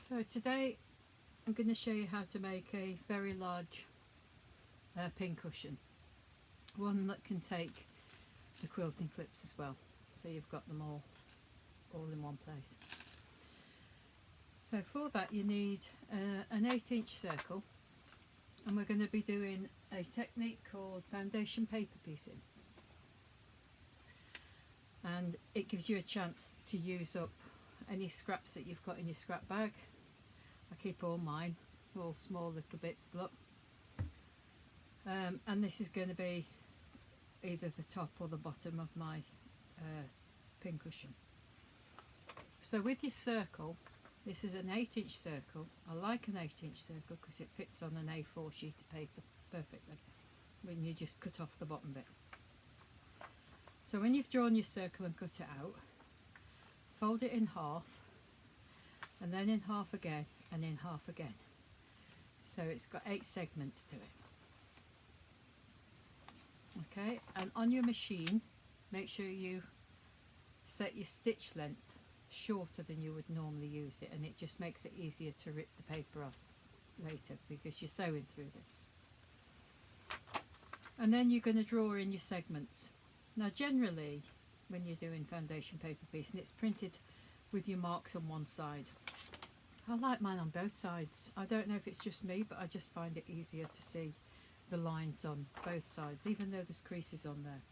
So today I'm going to show you how to make a very large pincushion, one that can take the quilting clips as well, so you've got them all in one place. So for that you need an 8-inch circle, and we're going to be doing a technique called foundation paper piecing, and it gives you a chance to use up any scraps that you've got in your scrap bag. I keep all mine, all small little bits, look. And this is going to be either the top or the bottom of my pincushion. So with your circle, this is an 8-inch circle. I like an 8-inch circle because it fits on an A4 sheet of paper perfectly when you just cut off the bottom bit. So when you've drawn your circle and cut it out, fold it in half, and then in half again, and in half again. So it's got 8 segments to it. Okay, and on your machine, make sure you set your stitch length shorter than you would normally use it, and it just makes it easier to rip the paper off later because you're sewing through this. And then you're going to draw in your segments. Now generally when you're doing foundation paper piecing, it's printed with your marks on one side. I like mine on both sides. I don't know if it's just me, but I just find it easier to see the lines on both sides, even though there's creases on there.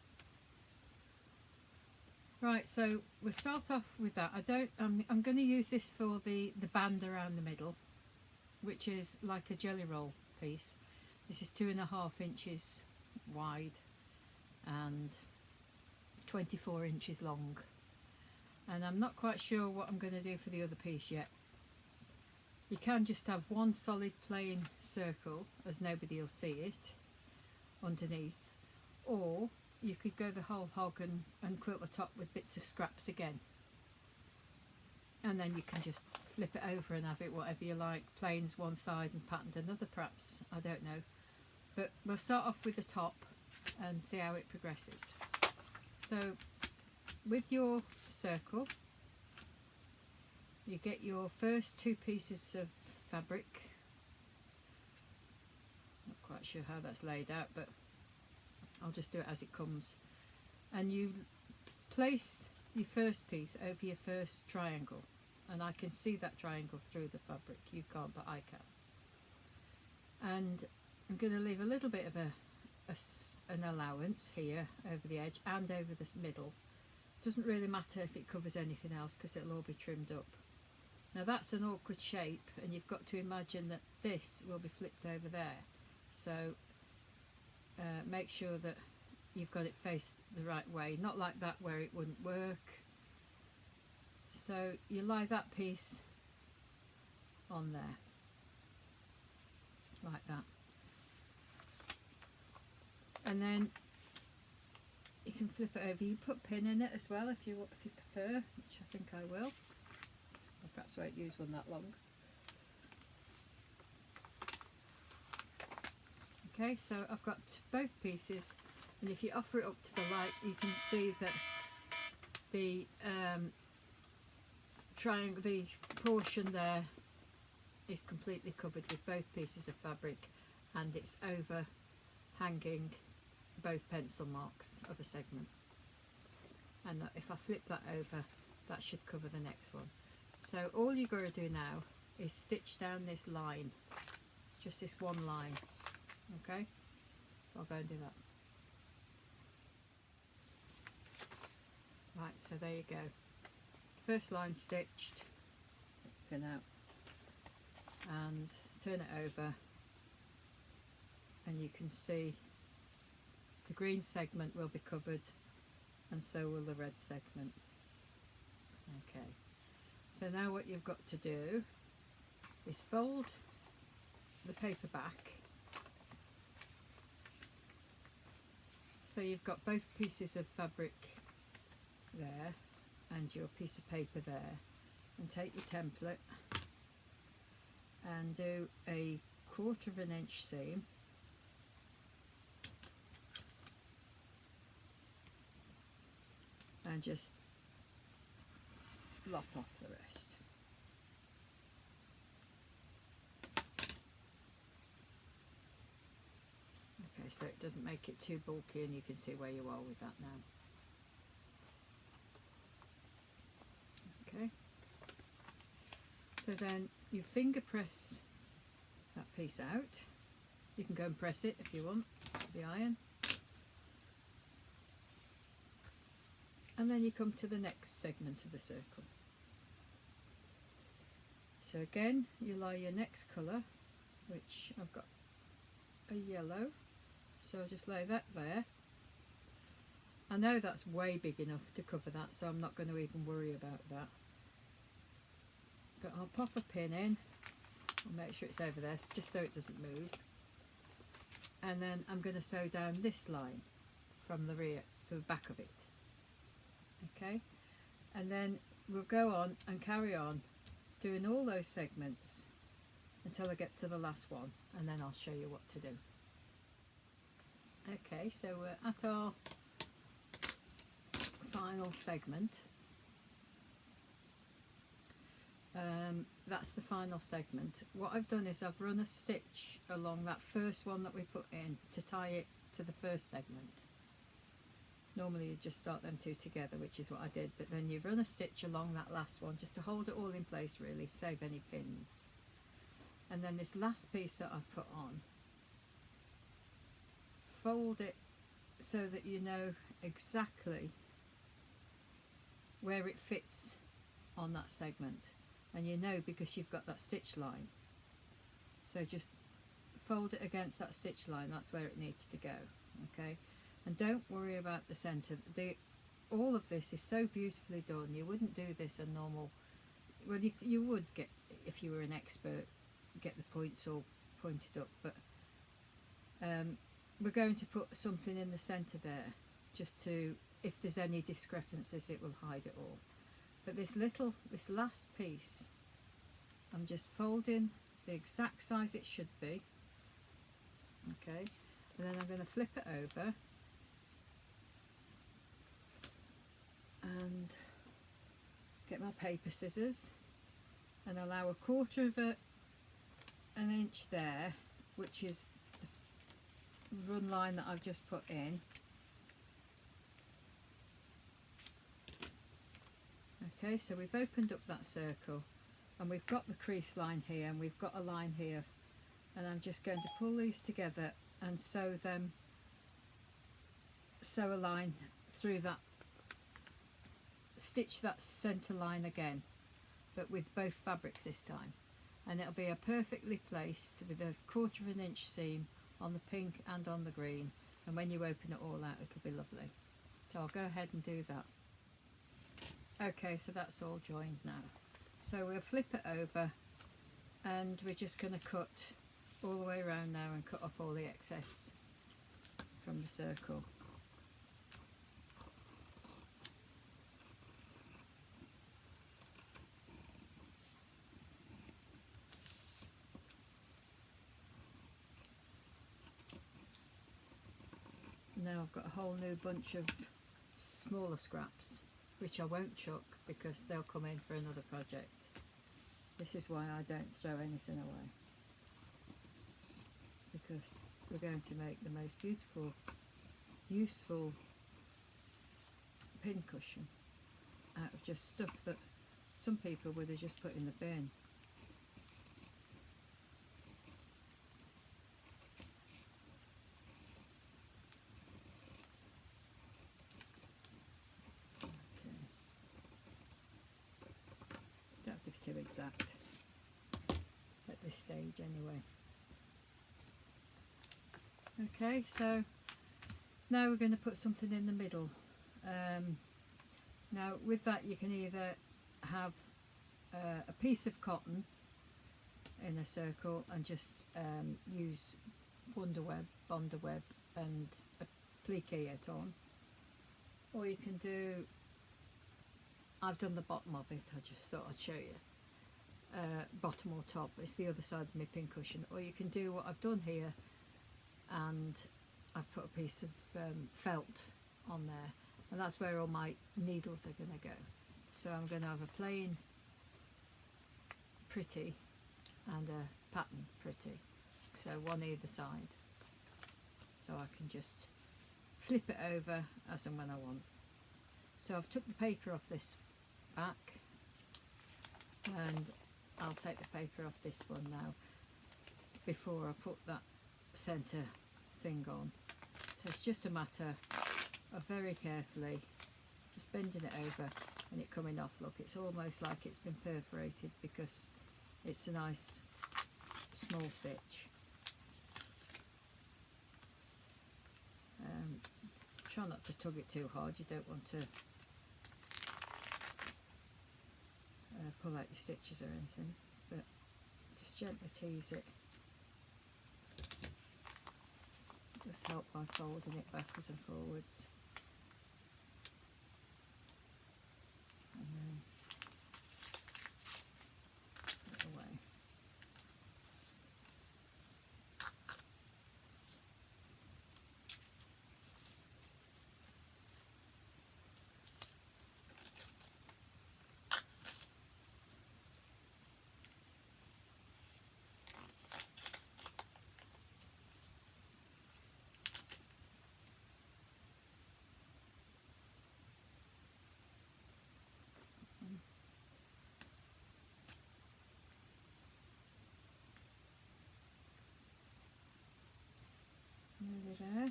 Right, so we'll start off with that. I'm going to use this for the band around the middle, which is like a jelly roll piece. This is 2.5 inches wide and 24 inches long. And I'm not quite sure what I'm going to do for the other piece yet. You can just have one solid plain circle as nobody will see it underneath, or you could go the whole hog and quilt the top with bits of scraps again, and then you can just flip it over and have it whatever you like, plains one side and patterned another perhaps, I don't know. But we'll start off with the top and see how it progresses. So with your circle, you get your first 2 pieces of fabric. Not quite sure how that's laid out, but I'll just do it as it comes. And you place your first piece over your first triangle, and I can see that triangle through the fabric. You can't, but I can. And I'm going to leave a little bit of an allowance here over the edge and over this middle. Doesn't really matter if it covers anything else because it'll all be trimmed up. Now that's an awkward shape, and you've got to imagine that this will be flipped over there. So make sure that you've got it faced the right way, not like that where it wouldn't work. So you lie that piece on there, like that. And then you can flip it over. You put pin in it as well if you prefer, which I think I will. I perhaps won't use one that long. Okay, so I've got both pieces, and if you offer it up to the light, you can see that the triangle, the portion there, is completely covered with both pieces of fabric, and it's overhanging both pencil marks of a segment. And if I flip that over, that should cover the next one. So all you've got to do now is stitch down this line, just this one line. Okay, I'll go and do that. Right, so there you go. First line stitched, pin out, and turn it over, and you can see the green segment will be covered, and so will the red segment. Okay, so now what you've got to do is fold the paper back, so you've got both pieces of fabric there and your piece of paper there, and take your template and do a 1/4 inch seam, and just lop off the rest. so it doesn't make it too bulky, and you can see where you are with that now. Okay, so then you finger press that piece out. You can go and press it if you want, the iron. And then you come to the next segment of the circle. So again, you lie your next colour, which I've got a yellow, so I'll just lay that there. I know that's way big enough to cover that, so I'm not going to even worry about that. But I'll pop a pin in, I'll make sure it's over there just so it doesn't move. And then I'm going to sew down this line from the rear to the back of it. Okay, and then we'll go on and carry on doing all those segments until I get to the last one, and then I'll show you what to do. Okay, so we're at our final segment. That's the final segment. What I've done is I've run a stitch along that first one that we put in to tie it to the first segment. Normally you just start them two together, which is what I did, but then you run a stitch along that last one just to hold it all in place, really, save any pins. And then this last piece that I've put on, fold it so that you know exactly where it fits on that segment, and you know because you've got that stitch line. So just fold it against that stitch line, that's where it needs to go. Okay, and don't worry about the centre. All of this is so beautifully done. You wouldn't do this a normal, well, you would get, if you were an expert, get the points all pointed up, but we're going to put something in the centre there just to, if there's any discrepancies, it will hide it all. But this last piece, I'm just folding the exact size it should be. Okay, and then I'm going to flip it over and get my paper scissors and allow 1/4 of an inch there, which is the run line that I've just put in. Okay, so we've opened up that circle and we've got the crease line here and we've got a line here, and I'm just going to pull these together and sew a line through that, stitch that centre line again, but with both fabrics this time, and it'll be a perfectly placed with 1/4 of an inch seam on the pink and on the green, and when you open it all out it'll be lovely. So I'll go ahead and do that. Okay, so that's all joined now. So we'll flip it over and we're just going to cut all the way around now and cut off all the excess from the circle. Now I've got a whole new bunch of smaller scraps, which I won't chuck because they'll come in for another project. This is why I don't throw anything away, because we're going to make the most beautiful, useful pin cushion out of just stuff that some people would have just put in the bin. Too exact at this stage anyway. Okay, so now we're going to put something in the middle. Now with that you can either have a piece of cotton in a circle and just use Wonderweb, Bondaweb and applique it on, or you can do, I've done the bottom of it, I just thought I'd show you. Bottom or top, it's the other side of my pin cushion, or you can do what I've done here, and I've put a piece of felt on there, and that's where all my needles are going to go. So I'm going to have a plain pretty and a pattern pretty, so one either side. so I can just flip it over as and when I want. So I've took the paper off this back, and I'll take the paper off this one now before I put that centre thing on. So it's just a matter of very carefully just bending it over and it coming off. Look, it's almost like it's been perforated because it's a nice small stitch. Try not to tug it too hard, you don't want to pull out your stitches or anything, but just gently tease it. Just help by folding it backwards and forwards. And then put it away. Nearly there.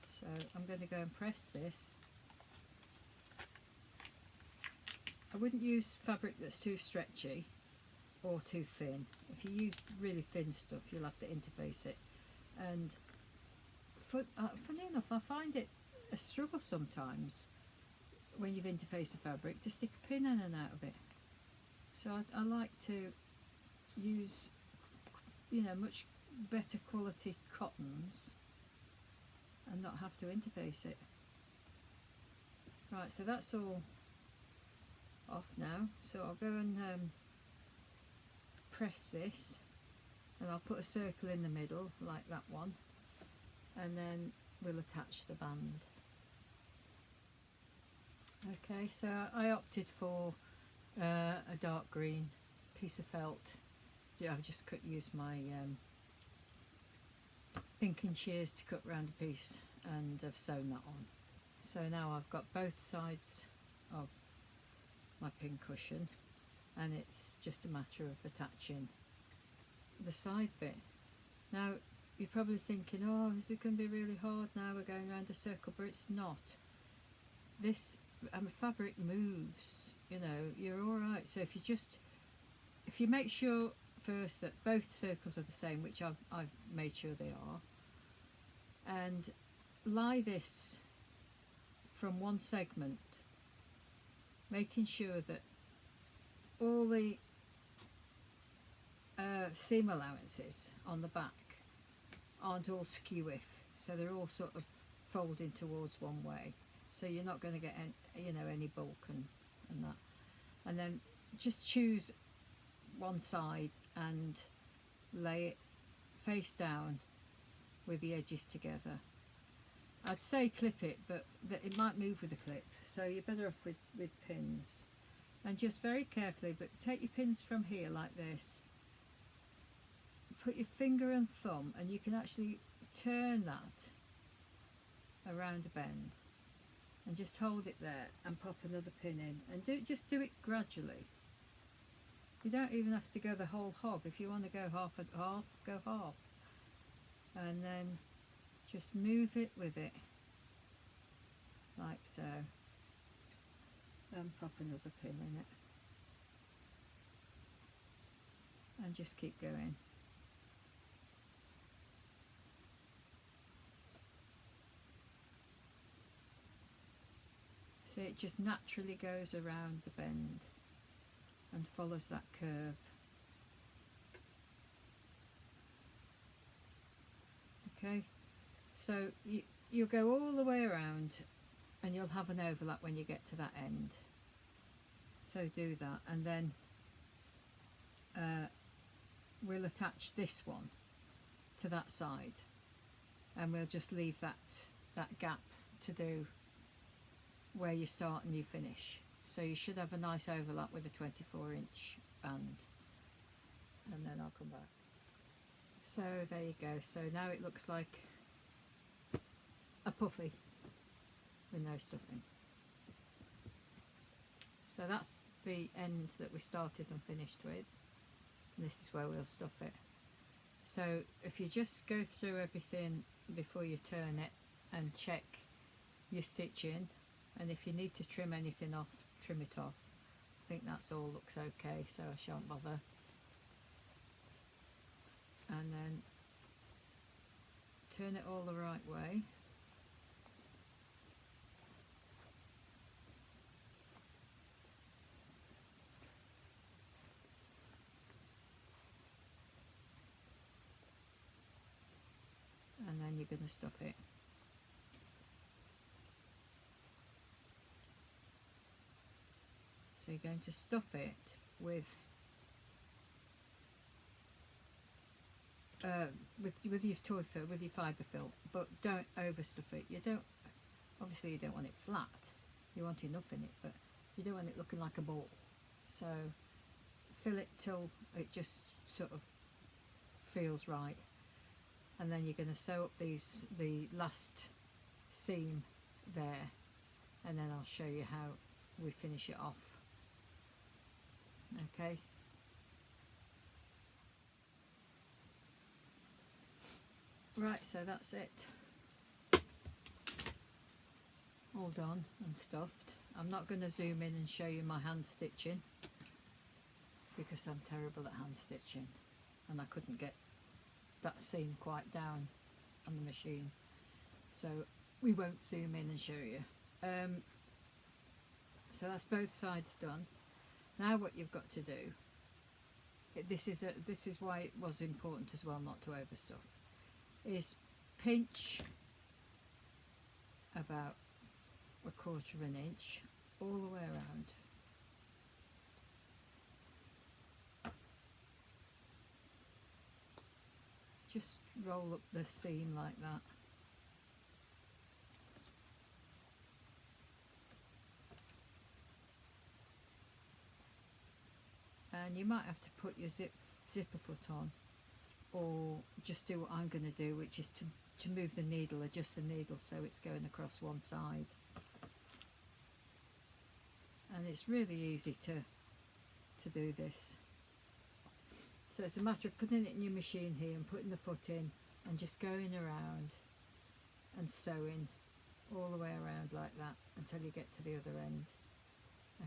So I'm going to go and press this. I wouldn't use fabric that's too stretchy or too thin. If you use really thin stuff, you'll have to interface it. And funny enough, I find it a struggle sometimes when you've interfaced the fabric to stick a pin in and out of it. So I like to use, you know, much better quality cottons and not have to interface it. Right, so that's all off now. So I'll go and press this, and I'll put a circle in the middle like that one, and then we'll attach the band. Okay, so I opted for a dark green piece of felt. Yeah, I've just used my pinking shears to cut round a piece, and I've sewn that on. So now I've got both sides of my pin cushion, and it's just a matter of attaching the side bit. Now you're probably thinking, oh, is it going to be really hard now, we're going around a circle, but it's not. This fabric moves, you know, you're alright. So if you make sure first that both circles are the same, which I've made sure they are, and lie this from one segment, making sure that all the seam allowances on the back aren't all skew-if, so they're all sort of folding towards one way, so you're not going to get any bulk and that. And then just choose one side and lay it face down with the edges together. I'd say clip it, but it might move with a clip, so you're better off with pins. And just very carefully, but take your pins from here like this, put your finger and thumb, and you can actually turn that around a bend, and just hold it there and pop another pin in, and just do it gradually. You don't even have to go the whole hog. If you want to go half and half, go half, and then just move it with it like so, and pop another pin in it, and just keep going. See, it just naturally goes around the bend and follows that curve. Okay, so you'll go all the way around, and you'll have an overlap when you get to that end. So do that, and then we'll attach this one to that side, and we'll just leave that gap to do where you start and you finish. So you should have a nice overlap with a 24-inch band, and then I'll come back. So there you go. So now it looks like a puffy with no stuffing. So that's the end that we started and finished with. And this is where we'll stuff it. So if you just go through everything before you turn it and check your stitching, and if you need to trim anything off, trim it off. I think that's all looks okay, so I shan't bother. And then turn it all the right way. And then you're going to stuff it. So you're going to stuff it with your toy fill, with your fibre fill, but don't overstuff it. You don't, obviously you don't want it flat. You want enough in it, but you don't want it looking like a ball. So fill it till it just sort of feels right, and then you're going to sew up the last seam there, and then I'll show you how we finish it off. Okay. Right, so that's it. All done and stuffed. I'm not going to zoom in and show you my hand stitching because I'm terrible at hand stitching and I couldn't get that seam quite down on the machine, so we won't zoom in and show you. So that's both sides done. Now what you've got to do, this is why it was important as well not to overstuff, is pinch about 1/4 inch all the way around. Just roll up the seam like that. And you might have to put your zipper foot on, or just do what I'm going to do, which is to move the needle, adjust the needle so it's going across one side. And it's really easy to do this. So it's a matter of putting it in your machine here and putting the foot in and just going around and sewing all the way around like that until you get to the other end.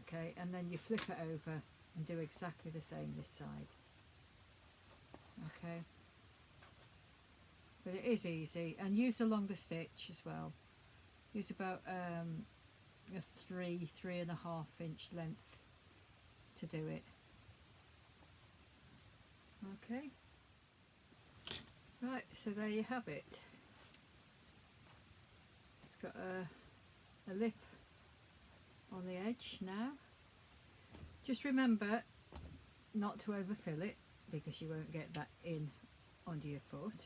Okay, and then you flip it over and do exactly the same this side. Okay, but it is easy, and use a longer stitch as well. Use about a 3.5 inch length to do it. Okay, right, so there you have it. It's got a lip on the edge now. Just remember not to overfill it because you won't get that in under your foot,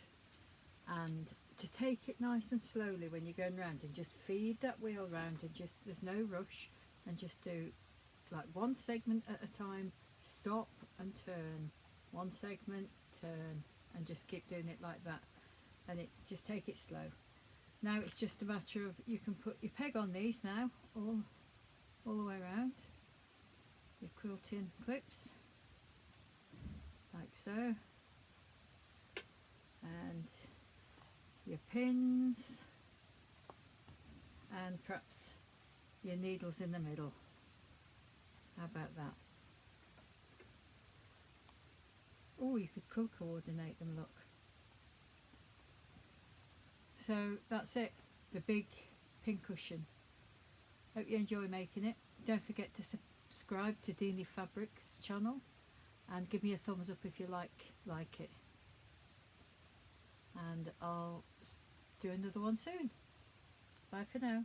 and to take it nice and slowly when you're going round and just feed that wheel round, and just, there's no rush, and just do like one segment at a time, stop and turn, one segment, turn, and just keep doing it like that, and it just take it slow. Now it's just a matter of, you can put your peg on these now all the way around, your quilting clips like so, and your pins, and perhaps your needles in the middle. How about that? Oh, you could colour coordinate them, look. So that's it, the big pin cushion. Hope you enjoy making it. Don't forget to subscribe to Deany Fabrics channel and give me a thumbs up if you like it. And I'll do another one soon. Bye for now.